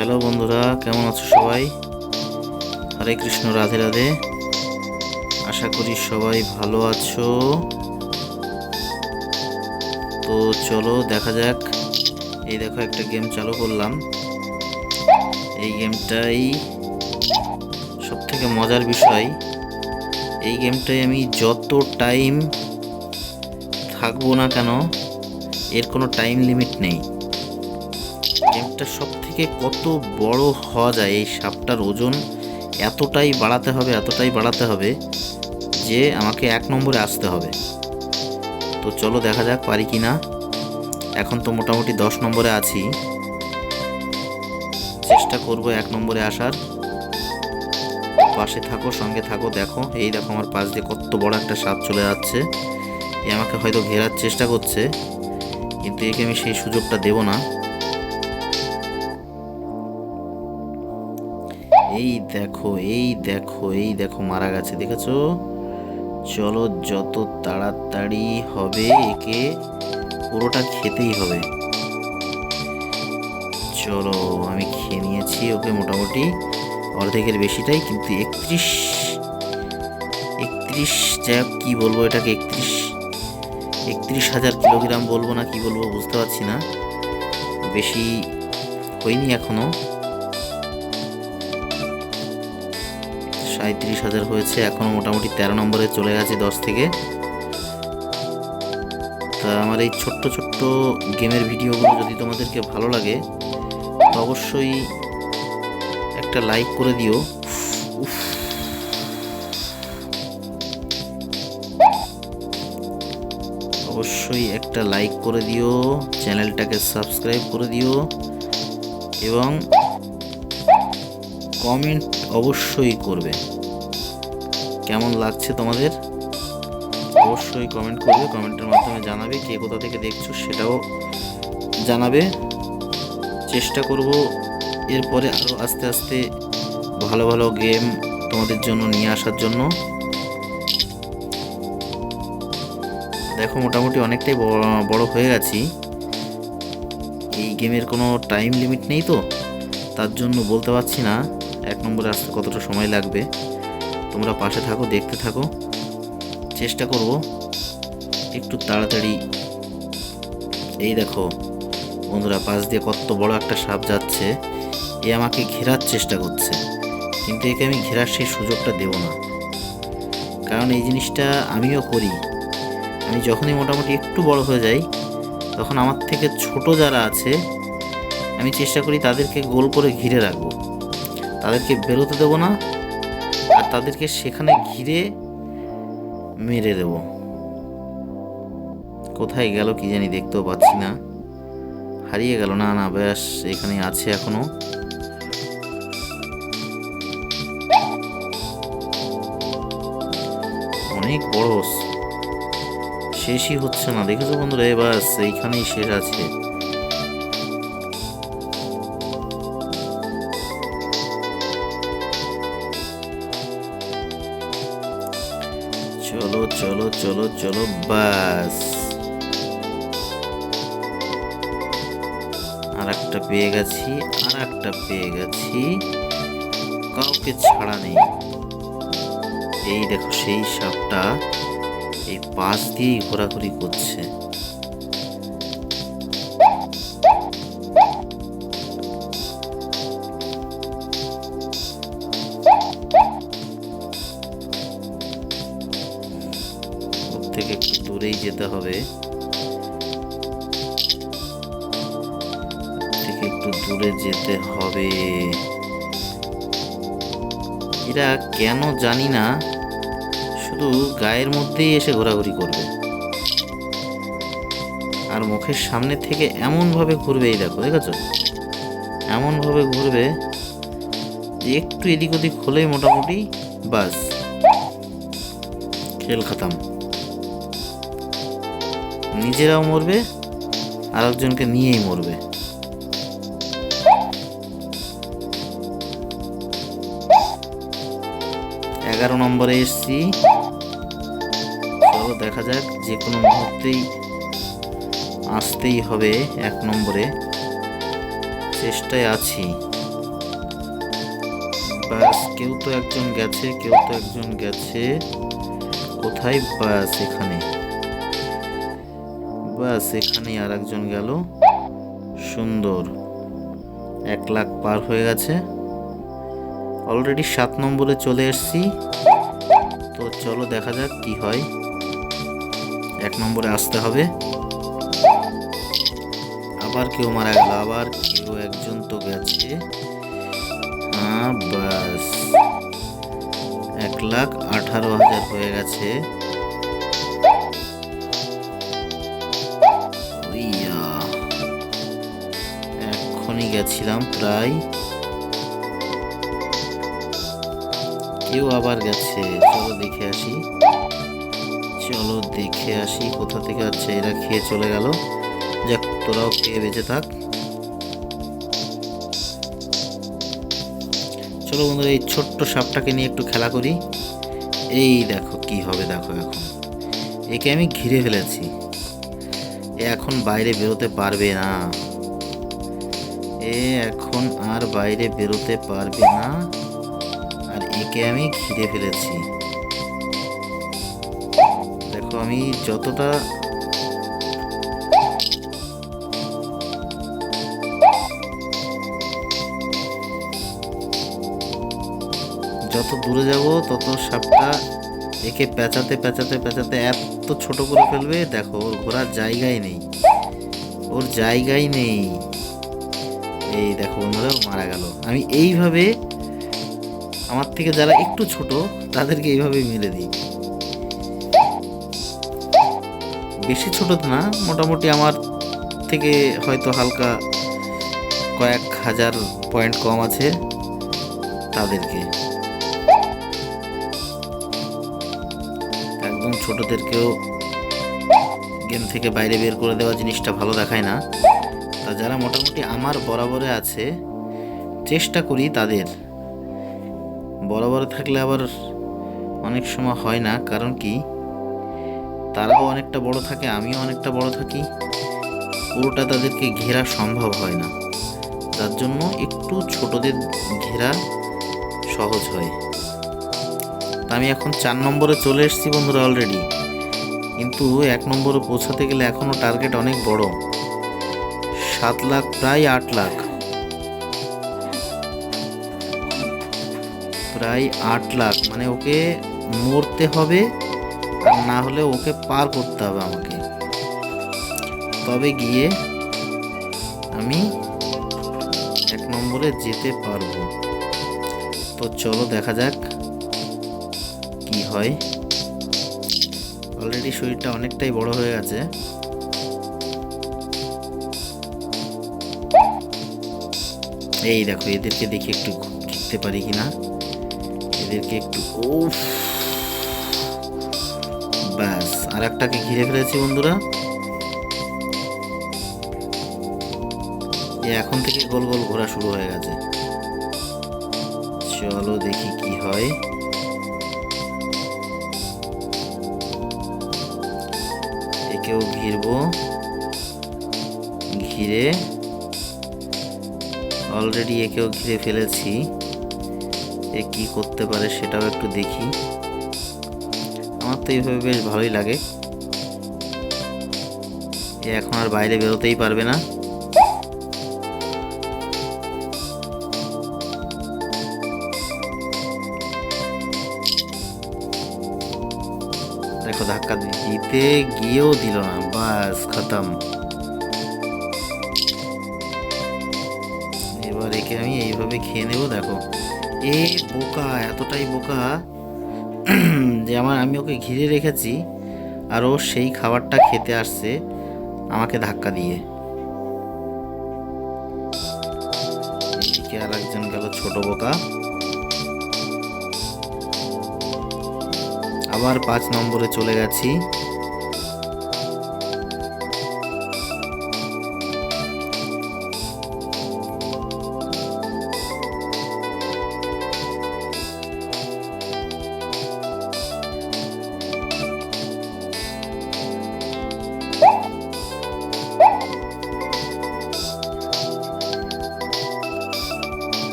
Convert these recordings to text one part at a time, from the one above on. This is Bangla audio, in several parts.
হ্যালো বন্ধুরা, কেমন আছো সবাই? হরে কৃষ্ণ, রাধে রাধে। আশা করি সবাই ভালো আছো। তো চলো দেখা যাক। এই দেখো, একটা গেম চালু করলাম। এই গেমটাই সব থেকে মজার বিষয়। এই গেমটাই আমি যত টাইম থাকবো না কেন, এর কোনো টাইম লিমিট নেই। গেমটা সব থেকে কত বড় হওয়া যায়, এই সাপটার ওজন এতটাই বাড়াতে হবে যে আমাকে 1 নম্বরে আসতে হবে। তো চলো দেখা যাক পারি কি না। এখন তো মোটামুটি 10 নম্বরে আছি, চেষ্টা করব 1 নম্বরে আসার। পাশে থাকো, সঙ্গে থাকো। দেখো, এই দেখো আমার পাশ দিয়ে কত বড় একটা সাপ চলে যাচ্ছে। এ আমাকে হয়তো ঘেরার চেষ্টা করছে, কিন্তু একে আমি সেই সুযোগটা দেব না। এই দেখো, এই দেখো মারা গেছে, দেখেছো? চলো, যত তাড়াতাড়ি হবে একে পুরোটা খেতেই হবে। চলো, আমি খেয়ে নিয়েছি ওকে, মোটামুটি অর্ধেকের বেশিটাই। কিন্তু 31 যা কি বলবো এটাকে, 31,000 কিলোগ্রাম বলবো না কি বলবো বুঝতে পারছি না। বেশি হয়নি এখনো, 37,000 হয়েছে। এখনো মোটামুটি 13 নম্বরে চলে গেছে 10 থেকে। তা আমার এই ছোট্ট ছোট্ট গেমের ভিডিওগুলো যদি তোমাদেরকে ভালো লাগে, তো অবশ্যই একটা লাইক করে দিও। উফ, অবশ্যই একটা লাইক করে দিও, চ্যানেলটাকে সাবস্ক্রাইব করে দিও এবং কমেন্ট অবশ্যই করবে। কেমন লাগছে তোমাদের অবশ্যই কমেন্ট করবে, কমেন্টের মাধ্যমে জানাবে। কে কোথা থেকে দেখছো সেটাও জানাবে। চেষ্টা করব এরপরে আরও আস্তে আস্তে ভালো ভালো গেম তোমাদের জন্য নিয়ে আসার জন্য। দেখো, মোটামুটি অনেকটাই বড় হয়ে গেছি। এই গেমের কোনো টাইম লিমিট নেই, তো তার জন্য বলতে পারছি না 1 নম্বরে আসতে কতটা সময় লাগবে। তোমরা পাশে থাকো, দেখতে থাকো। চেষ্টা করব একটু তাড়াতাড়ি। এই দেখো বন্ধুরা, পাশ দিয়ে কত বড় একটা সাপ যাচ্ছে। এ আমাকে ঘেরার চেষ্টা করছে, কিন্তু একে আমি ঘেরার সেই সুযোগটা দেব না। কারণ এই জিনিসটা আমিও করি। আমি যখনই মোটামুটি একটু বড় হয়ে যাই, তখন আমার থেকে ছোট যারা আছে আমি চেষ্টা করি তাদেরকে গোল করে ঘিরে রাখবো, তাদেরকে বেরোতে দেবো না, আর তাদেরকে সেখানে ঘিরে মেরে দেব। কোথায় গেল কি জানি, দেখতেও পাচ্ছি না। হারিয়ে গেল? না না, ব্যাস এখানে আছে এখনো। অনেক বড়, শেষই হচ্ছে না, দেখেছো বন্ধুরা? বাস এইখানেই শেষ আছে। চলো চলো চলো চলো, বাস আর একটা পেয়ে গেছি, কাউকে ছাড়া নেই। এই দেখো, সেই সাপটা এই পাশ দিয়েই ঘোরাঘুরি করছে। ওর থেকে একটু দূরেই যেতে হবে, এরা কেন জানি না শুধু গায়ের মধ্যেই এসে ঘোরাঘুরি করবে, আর মুখের সামনে থেকে এমন ভাবে ঘুরবে। এই দেখো, দেখেছো? এমন ভাবে ঘুরবে যে একটু এদিক ওদিক হলেই মোটামুটি বাস খেল খতম। নিজেরাও মরবে, আর একজনকে নিয়েই মরবে। এগারো নম্বরে এসছি। চলো দেখা যাক, যে কোনো মুহূর্তেই আসতেই হবে 1 নম্বরে। চেষ্টায় আছি। ব্যাস, কেউ তো একজন গেছে, কেউ তো একজন গেছে। কোথায়? ব্যাস এখানে, ব্যাস এখানেই আর একজন গেল। সুন্দর, 1 লাখ পার হয়ে গেছে। অলরেডি 7 নম্বরে চলে এসেছি। তো চলো দেখা যাক কি হয়। 1 নম্বরে আসতে হবে। আবার কেউ মারা গেল, আবার কেউ একজন তো গেছে। ব্যাস 1,18,000 হয়ে গেছে। এক্ষুনি গেছিলাম প্রায়। কেউ আবার গেছে, চলো দেখে আসি, চলো দেখে আসি কোথা থেকে। আচ্ছা, এরা খেয়ে চলে গেল। যাক, তোরাও খেয়ে বেঁচে থাক। চলো বন্ধুরা, এই ছোট্ট সাপটাকে নিয়ে একটু খেলা করি। এই দেখো কি হবে, দেখো এখন একে আমি ঘিরে ফেলেছি। এ এখন বাইরে বেরোতে পারবে না, এ এখন আর বাইরে বেরোতে পারবে না। আর একে আমি ঘিরে ফেলেছি। দেখো আমি যতটা যত দূরে যাব তত সাপটা একে পেঁচাতে পেঁচাতে পেঁচাতে এত ছোট করে ফেলবে। দেখো ওর ঘোরার জায়গায় নেই, ওর জায়গায় নেই। এই দেখো বন্ধুরা, মারা গেল। আমি এইভাবে আমার থেকে যারা একটু ছোট তাদেরকে এইভাবে মেরে দিই। বেশি ছোট না, মোটামুটি আমার থেকে হয়তো হালকা কয়েক হাজার পয়েন্ট কম আছে তাদেরকে। একদম ছোটদেরকেও গেম থেকে বাইরে বের করে দেওয়া জিনিসটা ভালো দেখায় না। তা যারা মোটামুটি আমার বরাবরে আছে, চেষ্টা করি তাদের। বরাবরে থাকলে আবার অনেক সময় হয় না, কারণ কি তারাও অনেকটা বড় থাকে, আমিও অনেকটা বড় থাকি, পুরোটা তাদেরকে ঘেরা সম্ভব হয় না। তার জন্য একটু ছোটদের ঘেরা সহজ হয়। তা আমি এখন 4 নম্বরে চলে এসেছি বন্ধুরা অলরেডি, কিন্তু 1 নম্বরে পৌঁছাতে গেলে এখনো টার্গেট অনেক বড়। 7 লাখ, প্রায় 8 লাখ, প্রায় 8 লাখ। মানে ওকে মরতে হবে, আর না হলে ওকে পার করতে হবে আমাকে, তবে গিয়ে আমি 1 নম্বরে যেতে পারবো। তো চলো দেখা যাক কি হয়। অলরেডি শরীরটা অনেকটাই বড় হয়ে গেছে। এই দেখো এদেরকে দেখি একটু ঘিরতে পারি কিনা, এদেরকে একটু। উফ, ব্যাস আর একটাকে ঘিরে ফেলেছি বন্ধুরা। এখন থেকে গোল গোল ঘোরা শুরু হয়ে গেছে। চলো দেখি কি হয়। একেও ঘিরবো, ঘিরে অলরেডি একেও ঘিরে ফেলেছি। এ কি করতে পারে সেটাও একটু দেখি। আমার তো এইভাবে বেশ ভালোই লাগে। এ এখন আর বাইরে বেরোতেই পারবে না। দেখো ধাক্কা দিতে গিয়েও দিল না, বাস খতম। এবার একে আমি এইভাবে খেয়ে নেবো। দেখো এ বোকা, এতটাই বোকা যে আমি ওকে ঘিরে রেখেছি আর ও সেই খাবারটা খেতে আসছে আমাকে ধাক্কা দিয়ে। এদিকে আর একজন গেল ছোট বোকা। আবার 5 নম্বরে চলে গেছি।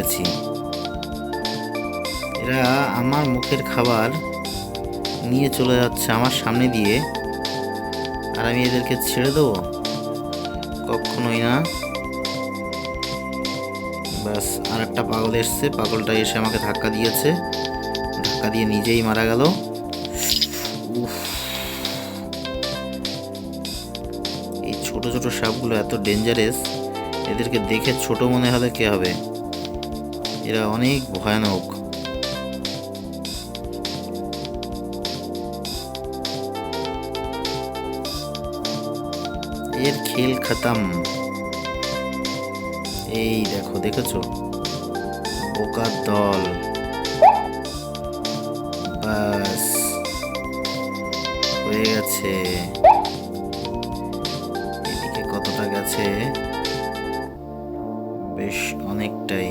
ফেলেছি। এরা আমার মুখের খাবার নিয়ে চলে যাচ্ছে আমার সামনে দিয়ে, আর আমি এদেরকে ছেড়ে দেবো? কখনোই না। ব্যাস, আর একটা পাগল এসছে, পাগলটা এসে আমাকে ধাক্কা দিয়েছে, ধাক্কা দিয়ে নিজেই মারা গেল। উফ, এই ছোট ছোট সাপগুলো এত ডেঞ্জারাস, এদেরকে দেখে ছোট মনে হলে কে হবে, এরা অনেক ভয়ানক। এর খেল খতম। এই দেখো, দেখেছো, বোকার দল। বাস, হয়ে গেছে। এদিকে কতটা গেছে? বেশ অনেকটাই।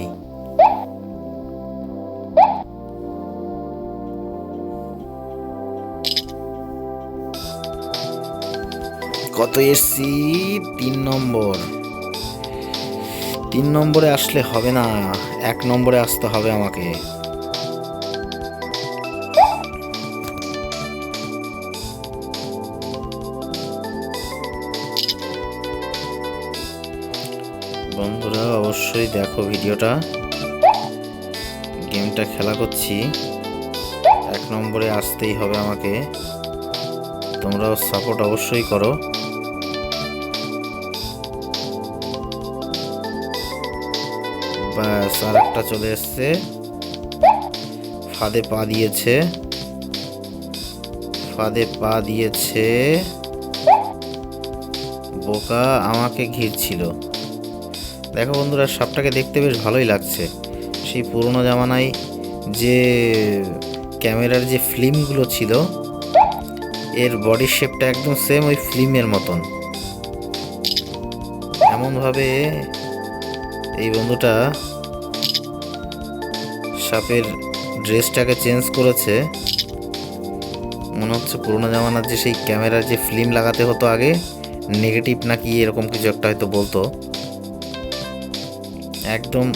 কত এসছি? 3 নম্বর। 3 নম্বরে আসলে হবে না, 1 নম্বরে আসতে হবে আমাকে। বন্ধুরা অবশ্যই দেখো ভিডিওটা, গেমটা খেলা করছি, 1 নম্বরে আসতেই হবে আমাকে। তোমরাও সাপোর্ট অবশ্যই করো। ব্যাস, আর একটা চলে এসছে, ফাঁদে পা দিয়েছে, ফাঁদে পা দিয়েছে। বোকা আমাকে ঘিরছিল। দেখো বন্ধুরা, সাপটাকে দেখতে বেশ ভালোই লাগছে। সেই পুরোনো জামানায় যে ক্যামেরার যে ফিল্মগুলো ছিল, এর বডি শেপটা একদম সেম ওই ফিল্মের মতন। এমনভাবে এই বন্ধুটা সাপের ড্রেসটাকে চেঞ্জ করেছে, মনে হচ্ছে পুরোনো জামানার যে সেই ক্যামেরার যে ফিল্ম লাগাতে হতো আগে, নেগেটিভ নাকি এরকম কিছু একটা হয়তো বলতো, একদম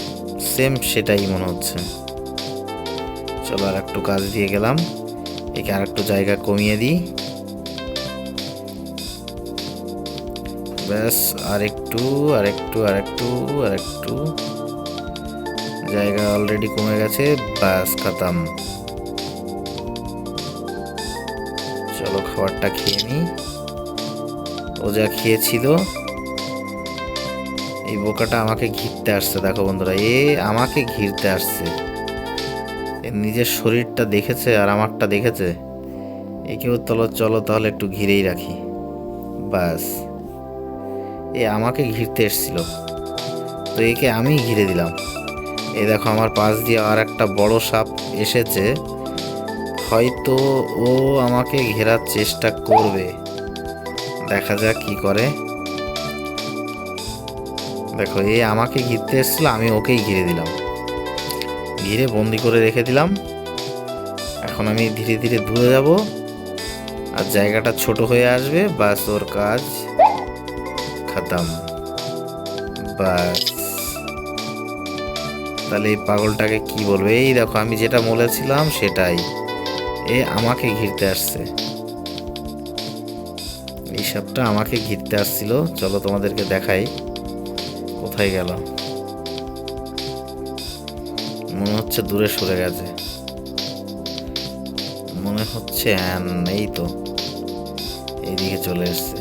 সেম সেটাই মনে হচ্ছে। চলো আর একটু কাজ দিয়ে গেলাম, একে আর একটু জায়গা কমিয়ে দিই। ব্যাস, আর একটু, আর একটু, আর একটু, আর একটু, জায়গা অলরেডি কমে গেছে। ব্যাস, খতম। চলো খাবারটা খেয়ে নি। ও যা খেয়েছিল। এই বোকাটা আমাকে ঘিরতে আসছে, দেখো বন্ধুরা, এ আমাকে ঘিরতে আসছে। এর নিজের শরীরটা দেখেছে আর আমারটা দেখেছে, একেও চলো তাহলে একটু ঘিরেই রাখি। বাস, এ আমাকে ঘিরতে এসছিল, তো একে আমি ঘিরে দিলাম। এই দেখো, আমার পাশ দিয়ে আর একটা বড় সাপ এসেছে, হয়তো ও আমাকে ঘেরার চেষ্টা করবে, দেখা যাক কি করে। দেখো, এ আমাকে ঘিরতে এসেছিল, আমি ওকেই ঘিরে দিলাম, ঘিরে বন্দি করে রেখে দিলাম। এখন আমি ধীরে ধীরে দূরে যাব, আর জায়গাটা ছোট হয়ে আসবে। বাস, ওর কাজ খতম। বাস, তাহলে এই পাগলটাকে কি বলবো? এই দেখো, আমি যেটা বলেছিলাম সেটাই, এ আমাকে ঘিরতে আসছে, এই সাপটা আমাকে ঘিরতে আসছিল। চলো তোমাদেরকে দেখাই কোথায় গেল। মনে হচ্ছে দূরে সরে গেছে, মনে হচ্ছে। এই তো এইদিকে চলে এসছে।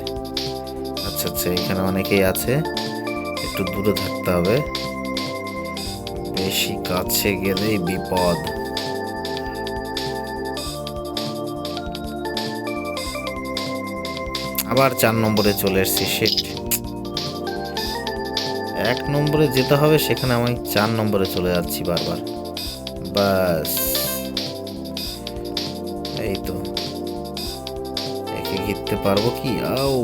আচ্ছা আচ্ছা, এখানে অনেকেই আছে, একটু দূরে থাকতে হবে, বেশি কাছে গেলেই বিপদ। আবার 4 নম্বরে চলে এসছি। শিট, 1 নম্বরে যেতে হবে, সেখানে আমি 4 নম্বরে চলে যাচ্ছি বারবার। বাস, এই তো, একে ঘিরতে পারবো কি? আও,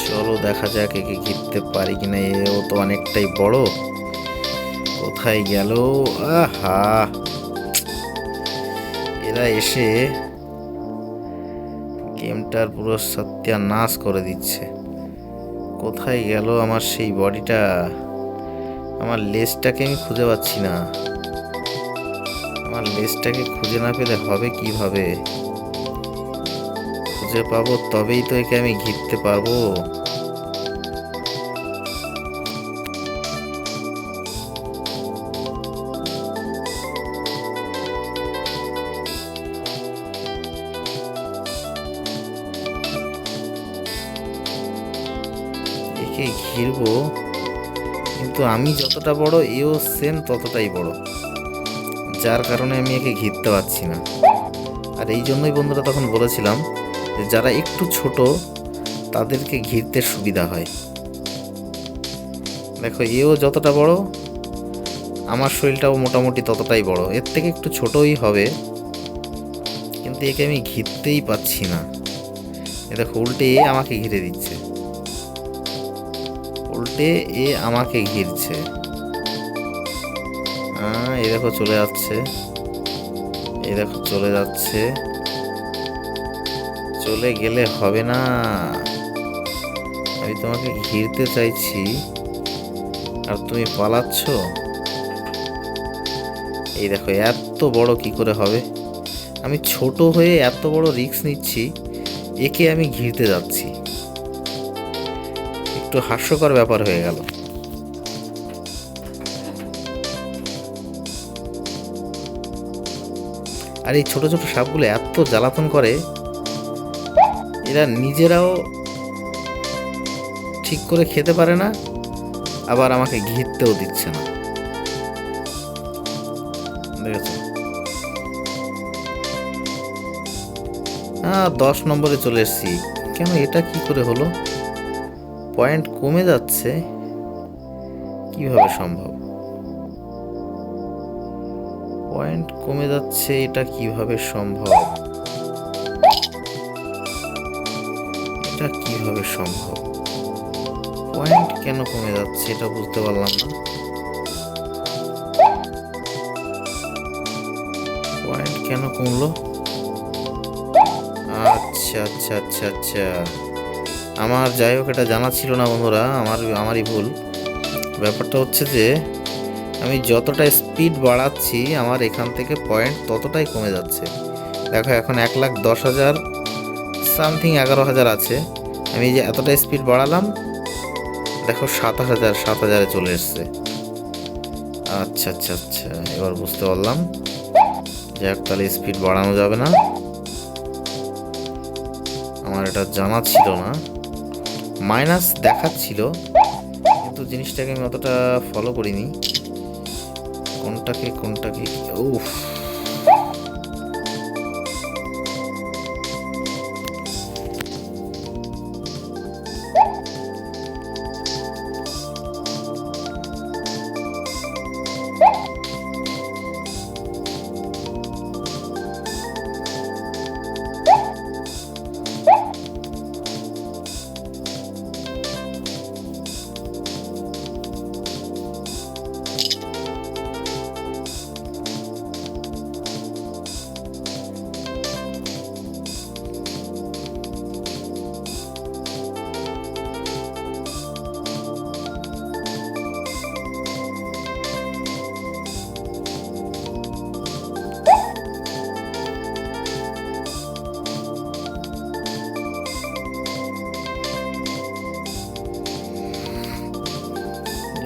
চলো দেখা দেখা যাক একে ঘিরতে পারি কিনা। এও তো অনেকটাই বড়। কোথায় গেল? আহা, এরা এসে গেমটার পুরো সত্যানাশ করে দিচ্ছে। কোথায় গেল আমার সেই বডিটা? আমার লেজটাকে আমি খুঁজে পাচ্ছি না। আমার লেজটাকে খুঁজে না পেলে হবে কিভাবে? খুঁজে পাবো তবেই তো একে আমি ঘিরতে পারবো। একে ঘিরবো, কিন্তু আমি যতটা বড় এও সেম ততটাই বড়, যার কারণে আমি একে ঘিরতে পারছি না। আর এই জন্যই বন্ধুরা তখন বলেছিলাম যে যারা একটু ছোট তাদেরকে ঘিরতে সুবিধা হয়। দেখো, এও যতটা বড় আমার শরীরটাও মোটামুটি ততটাই বড়, এর থেকে একটু ছোটই হবে, কিন্তু একে আমি ঘিরতেই পাচ্ছি না। এ দেখো, উল্টে এ আমাকে ঘিরে দিচ্ছে, উল্টে এ আমাকে ঘিরছে। এই দেখো চলে যাচ্ছে, এই দেখো চলে যাচ্ছে। চলে গেলে হবে না, আমি তোমাকে ঘিরতে চাইছি আর তুমি পালাচ্ছ। এই দেখো, এত বড় কি করে হবে? আমি ছোট হয়ে এত বড় রিস্ক নিচ্ছি, একে আমি ঘিরতে যাচ্ছি। একটু হাস্যকর ব্যাপার হয়ে গেল। আর এই ছোট ছোট সাপগুলো এত জ্বালাতন করে, এরা নিজেরাও ঠিক করে খেতে পারে না, আবার আমাকে ঘিরতেও দিচ্ছে না। দেখেছো? 10 নম্বরে চলে এসেছি। কেন এটা কি করে হলো? পয়েন্ট কমে যাচ্ছে, কিভাবে সম্ভব? পয়েন্ট কমে যাচ্ছে, এটা কিভাবে সম্ভব? এটা কিভাবে সম্ভব? পয়েন্ট কেন কমে যাচ্ছে এটা বুঝতে পারলাম না। পয়েন্ট কেন কমলো? আচ্ছা আচ্ছা আচ্ছা আচ্ছা, আমার যাই হোক এটা জানা ছিল না বন্ধুরা, আমারই ভুল। ব্যাপারটা হচ্ছে যে আমি যতটা স্পিড বাড়াচ্ছি আমার এখান থেকে পয়েন্ট ততটাই কমে যাচ্ছে। দেখো, এখন 1,10,000 সামথিং 11,000 আছে। আমি যে এতটা স্পিড বাড়ালাম, দেখো 7,000 চলে এসছে। আচ্ছা আচ্ছা আচ্ছা, এবার বুঝতে পারলাম। যাক, তাহলে স্পিড বাড়ানো যাবে না, আমার এটা জানা ছিল না। মাইনাস দেখাচ্ছিল, কিন্তু জিনিসটাকে আমি অতটা ফলো করিনি। কোনটাকে উফ,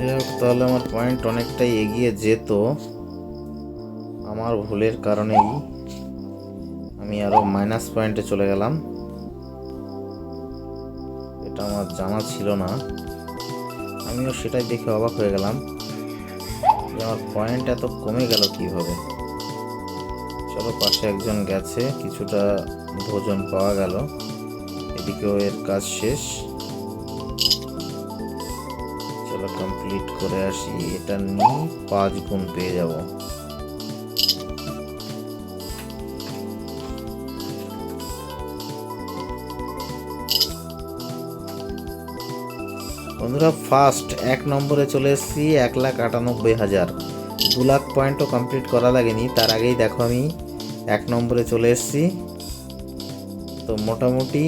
যাই হোক, তাহলে আমার পয়েন্ট অনেকটাই এগিয়ে যেত। আমার ভুলের কারণেই আমি আরো মাইনাস পয়েন্টে চলে গেলাম, এটা আমার জানা ছিল না। আমিও সেটাই দেখে অবাক হয়ে গেলাম যে আমার পয়েন্ট এত কমে গেল কিভাবে। চলো, পাশে একজন গেছে, কিছুটা ভোজন পাওয়া গেল, এদিকেও এর কাজ শেষ। চলো কমপ্লিট করে আসি, এটা নিয়ে 5 গুণ পেয়ে যাব। বন্ধুরা ফার্স্ট 1 নম্বরে চলে এসেছি 1,98,000। 2 লাখ পয়েন্টও কমপ্লিট করা লাগেনি, তার আগেই দেখো আমি 1 নম্বরে চলে এসেছি। তো মোটামুটি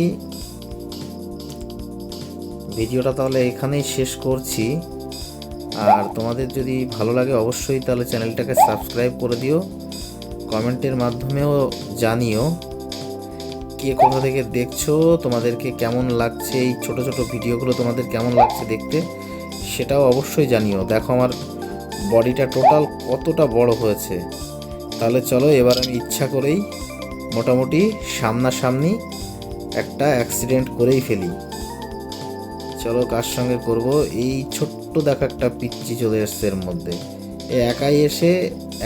ভিডিওটা তাহলে এখানেই শেষ করছি। আর তোমাদের যদি ভালো লাগে অবশ্যই তাহলে চ্যানেলটাকে সাবস্ক্রাইব করে দিও, কমেন্টের মাধ্যমেও জানিও কে কোথা থেকে দেখছো, তোমাদেরকে কেমন লাগছে এই ছোট ছোট ভিডিওগুলো, তোমাদের কেমন লাগছে দেখতে সেটাও অবশ্যই জানিও। দেখো আমার বডিটা টোটাল কতটা বড় হয়েছে। তাহলে চলো এবার আমি ইচ্ছা করেই মোটামুটি সামনাসামনি একটা অ্যাক্সিডেন্ট করেই ফেলি। চলো কার সঙ্গে করব, এই ছোট্ট দেখা একটা পিচ্চি চলে এসছে এর মধ্যে, একাই এসে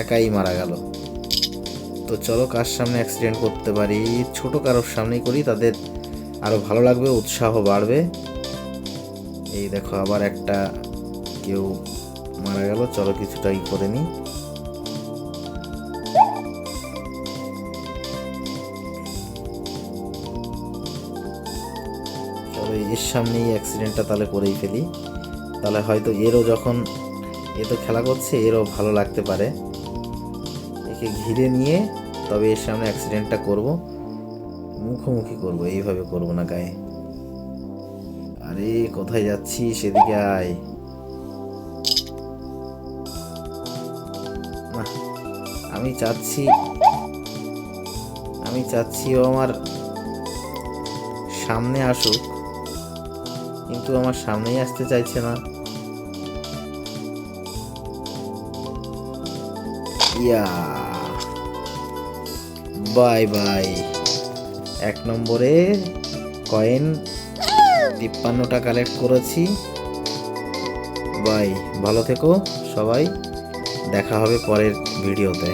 একাই মারা গেল। তো চলো কার সামনে অ্যাক্সিডেন্ট করতে পারি, ছোট কারোর সামনেই করি, তাদের আরও ভালো লাগবে, উৎসাহ বাড়বে। এই দেখো আবার একটা কেউ মারা গেল, চলো কিছুটা করে নিই। চলো এর সামনেই অ্যাক্সিডেন্টটা তাহলে করেই ফেলি, তাহলে হয়তো এরও যখন এ তো খেলা করছে এরও ভালো লাগতে পারে। একে ঘিরে নিয়ে তবে এর সামনে অ্যাক্সিডেন্টটা করব, মুখোমুখি করব, এইভাবে করব না গায়ে। আরে কোথায় যাচ্ছি, সেদিকে আয়। না আমি চাচ্ছি ও আমার সামনে আসুক, কিন্তু আমার সামনেই আসতে চাইছে না। ইয়া বাই বাই। 1 নম্বরে কয়েন 53টা কালেক্ট করেছি। বাই, ভালো থেকো সবাই, দেখা হবে পরের ভিডিওতে।